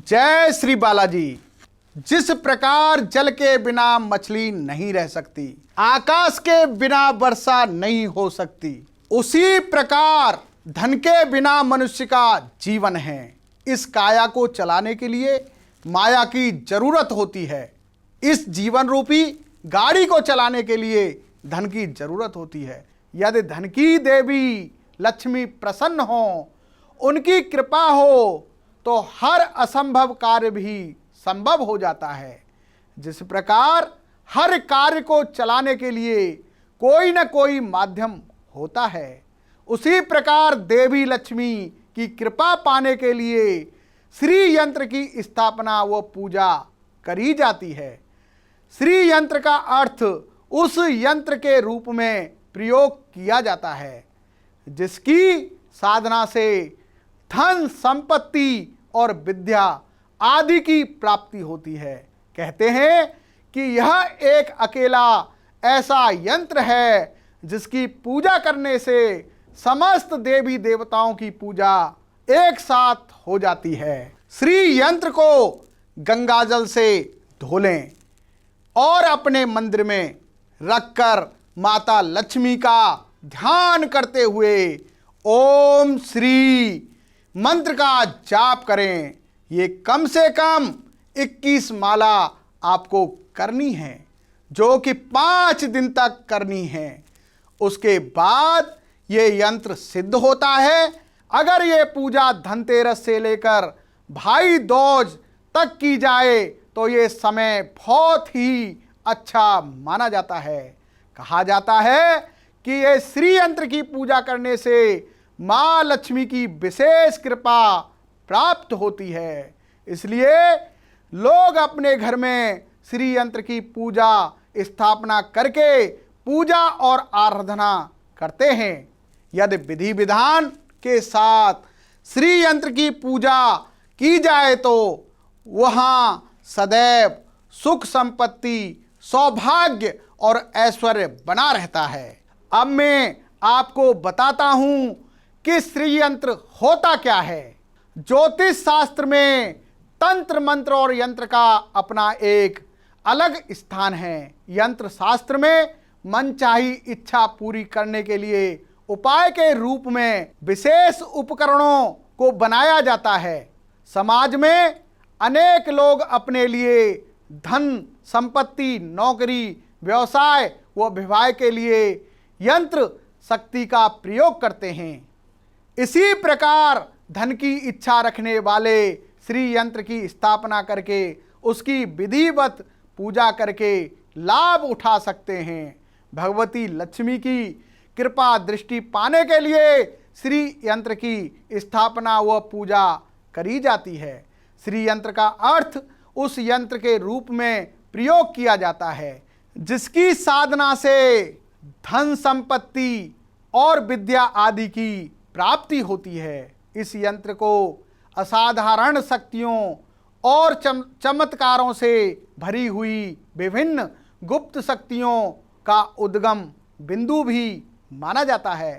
जय श्री बालाजी। जिस प्रकार जल के बिना मछली नहीं रह सकती, आकाश के बिना वर्षा नहीं हो सकती, उसी प्रकार धन के बिना मनुष्य का जीवन है। इस काया को चलाने के लिए माया की जरूरत होती है। इस जीवन रूपी गाड़ी को चलाने के लिए धन की जरूरत होती है। यदि धन की देवी लक्ष्मी प्रसन्न हो, उनकी कृपा हो, तो हर असंभव कार्य भी संभव हो जाता है। जिस प्रकार हर कार्य को चलाने के लिए कोई न कोई माध्यम होता है, उसी प्रकार देवी लक्ष्मी की कृपा पाने के लिए श्री यंत्र की स्थापना व पूजा करी जाती है। श्री यंत्र का अर्थ उस यंत्र के रूप में प्रयोग किया जाता है जिसकी साधना से धन, संपत्ति और विद्या आदि की प्राप्ति होती है। कहते हैं कि यह एक अकेला ऐसा यंत्र है जिसकी पूजा करने से समस्त देवी देवताओं की पूजा एक साथ हो जाती है। श्री यंत्र को गंगाजल से धो लें और अपने मंदिर में रखकर माता लक्ष्मी का ध्यान करते हुए ओम श्री मंत्र का जाप करें। ये कम से कम 21 माला आपको करनी है, जो कि 5 दिन तक करनी है। उसके बाद ये यंत्र सिद्ध होता है। अगर ये पूजा धनतेरस से लेकर भाई दूज तक की जाए तो ये समय बहुत ही अच्छा माना जाता है। कहा जाता है कि ये श्री यंत्र की पूजा करने से माँ लक्ष्मी की विशेष कृपा प्राप्त होती है। इसलिए लोग अपने घर में श्री यंत्र की पूजा स्थापना करके पूजा और आराधना करते हैं। यदि विधि विधान के साथ श्री यंत्र की पूजा की जाए तो वहाँ सदैव सुख, संपत्ति, सौभाग्य और ऐश्वर्य बना रहता है। अब मैं आपको बताता हूँ कि श्री यंत्र होता क्या है। ज्योतिष शास्त्र में तंत्र, मंत्र और यंत्र का अपना एक अलग स्थान है। यंत्र शास्त्र में मनचाही इच्छा पूरी करने के लिए उपाय के रूप में विशेष उपकरणों को बनाया जाता है। समाज में अनेक लोग अपने लिए धन, संपत्ति, नौकरी, व्यवसाय व विवाह के लिए यंत्र शक्ति का प्रयोग करते हैं। इसी प्रकार धन की इच्छा रखने वाले श्री यंत्र की स्थापना करके उसकी विधिवत पूजा करके लाभ उठा सकते हैं। भगवती लक्ष्मी की कृपा दृष्टि पाने के लिए श्री यंत्र की स्थापना व पूजा करी जाती है। श्री यंत्र का अर्थ उस यंत्र के रूप में प्रयोग किया जाता है जिसकी साधना से धन, संपत्ति और विद्या आदि की प्राप्ति होती है। इस यंत्र को असाधारण शक्तियों और चमत्कारों से भरी हुई विभिन्न गुप्त शक्तियों का उद्गम बिंदु भी माना जाता है।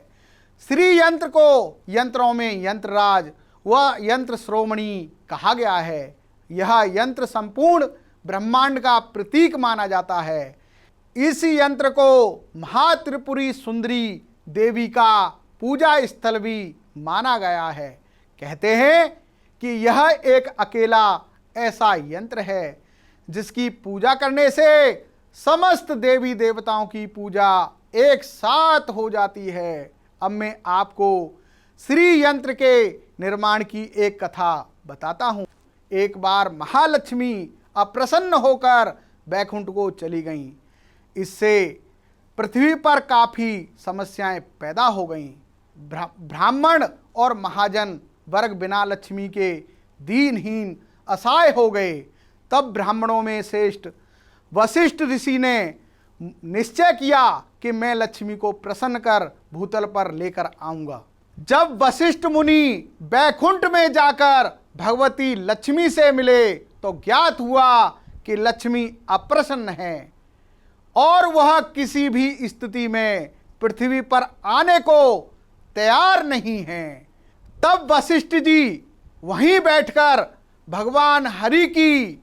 श्री यंत्र को यंत्रों में यंत्रराज व यंत्र श्रोमणी कहा गया है। यह यंत्र संपूर्ण ब्रह्मांड का प्रतीक माना जाता है। इस यंत्र को महात्रिपुरी सुंदरी देवी का पूजा स्थल भी माना गया है। कहते हैं कि यह एक अकेला ऐसा यंत्र है जिसकी पूजा करने से समस्त देवी देवताओं की पूजा एक साथ हो जाती है। अब मैं आपको श्री यंत्र के निर्माण की एक कथा बताता हूँ। एक बार महालक्ष्मी अप्रसन्न होकर बैकुंठ को चली गईं। इससे पृथ्वी पर काफ़ी समस्याएं पैदा हो गईं। ब्राह्मण और महाजन वर्ग बिना लक्ष्मी के दीनहीन असहाय हो गए। तब ब्राह्मणों में श्रेष्ठ वशिष्ठ ऋषि ने निश्चय किया कि मैं लक्ष्मी को प्रसन्न कर भूतल पर लेकर आऊंगा। जब वशिष्ठ मुनि बैकुंठ में जाकर भगवती लक्ष्मी से मिले तो ज्ञात हुआ कि लक्ष्मी अप्रसन्न है और वह किसी भी स्थिति में पृथ्वी पर आने को तैयार नहीं है। तब वशिष्ठ जी वहीं बैठकर भगवान हरि की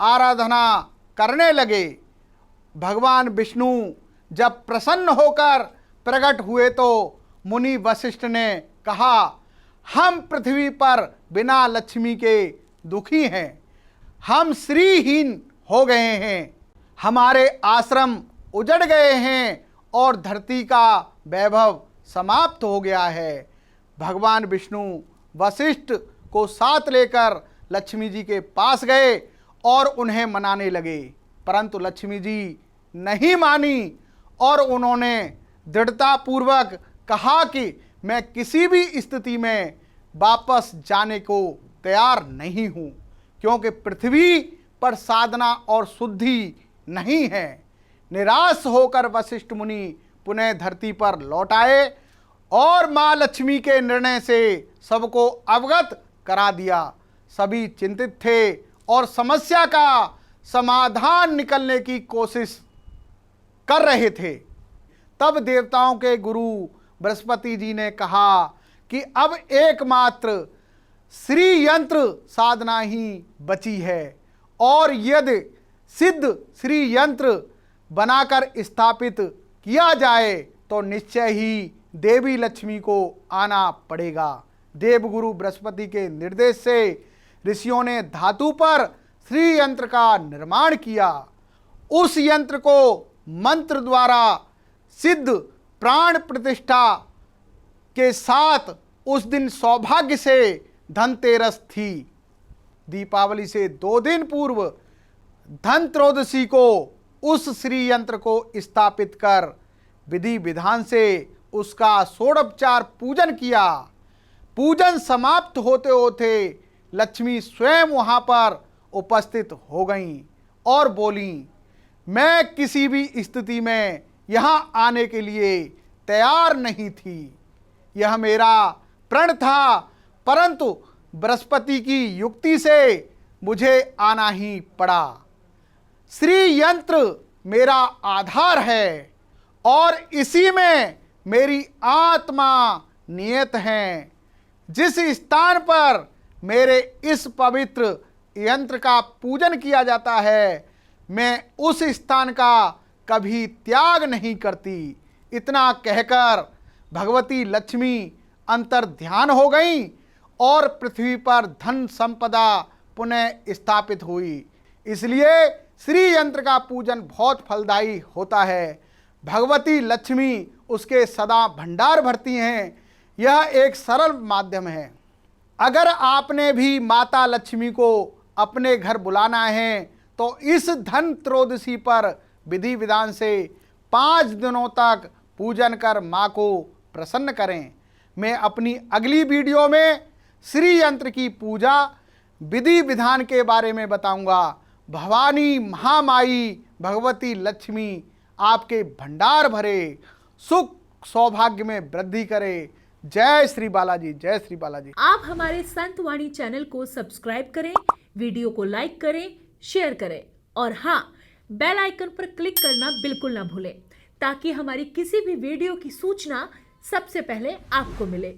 आराधना करने लगे। भगवान विष्णु जब प्रसन्न होकर प्रकट हुए तो मुनि वशिष्ठ ने कहा, हम पृथ्वी पर बिना लक्ष्मी के दुखी हैं, हम श्रीहीन हो गए हैं, हमारे आश्रम उजड़ गए हैं और धरती का वैभव समाप्त हो गया है। भगवान विष्णु वशिष्ठ को साथ लेकर लक्ष्मी जी के पास गए और उन्हें मनाने लगे, परंतु लक्ष्मी जी नहीं मानी और उन्होंने दृढ़तापूर्वक कहा कि मैं किसी भी स्थिति में वापस जाने को तैयार नहीं हूँ, क्योंकि पृथ्वी पर साधना और शुद्धि नहीं है। निराश होकर वशिष्ठ मुनि पुनः धरती पर लौट आए और माँ लक्ष्मी के निर्णय से सबको अवगत करा दिया। सभी चिंतित थे और समस्या का समाधान निकलने की कोशिश कर रहे थे। तब देवताओं के गुरु बृहस्पति जी ने कहा कि अब एकमात्र श्री यंत्र साधना ही बची है और यदि सिद्ध श्री यंत्र बनाकर स्थापित किया जाए तो निश्चय ही देवी लक्ष्मी को आना पड़ेगा। देवगुरु बृहस्पति के निर्देश से ऋषियों ने धातु पर श्री यंत्र का निर्माण किया। उस यंत्र को मंत्र द्वारा सिद्ध प्राण प्रतिष्ठा के साथ उस दिन सौभाग्य से धनतेरस थी। दीपावली से 2 दिन पूर्व धनत्रयोदशी को उस श्री यंत्र को स्थापित कर विधि विधान से उसका षोडोपचार पूजन किया। पूजन समाप्त होते होते लक्ष्मी स्वयं वहां पर उपस्थित हो गईं और बोली, मैं किसी भी स्थिति में यहां आने के लिए तैयार नहीं थी, यह मेरा प्रण था, परंतु बृहस्पति की युक्ति से मुझे आना ही पड़ा। श्री यंत्र मेरा आधार है और इसी में मेरी आत्मा नियत है। जिस स्थान पर मेरे इस पवित्र यंत्र का पूजन किया जाता है, मैं उस स्थान का कभी त्याग नहीं करती। इतना कहकर भगवती लक्ष्मी अंतर ध्यान हो गई और पृथ्वी पर धन संपदा पुनः स्थापित हुई। इसलिए श्री यंत्र का पूजन बहुत फलदायी होता है। भगवती लक्ष्मी उसके सदा भंडार भरती हैं। यह एक सरल माध्यम है। अगर आपने भी माता लक्ष्मी को अपने घर बुलाना है तो इस धन त्रयोदशी पर विधि विधान से 5 दिनों तक पूजन कर माँ को प्रसन्न करें। मैं अपनी अगली वीडियो में श्री यंत्र की पूजा विधि विधान के बारे में बताऊंगा। भवानी महामाई भगवती लक्ष्मी आपके भंडार भरे, सुख सौभाग्य में वृद्धि करे। जय श्री बालाजी, जय श्री बालाजी। आप हमारे संतवाणी चैनल को सब्सक्राइब करें, वीडियो को लाइक करें, शेयर करें और हाँ, बेल आइकन पर क्लिक करना बिल्कुल ना भूलें ताकि हमारी किसी भी वीडियो की सूचना सबसे पहले आपको मिले।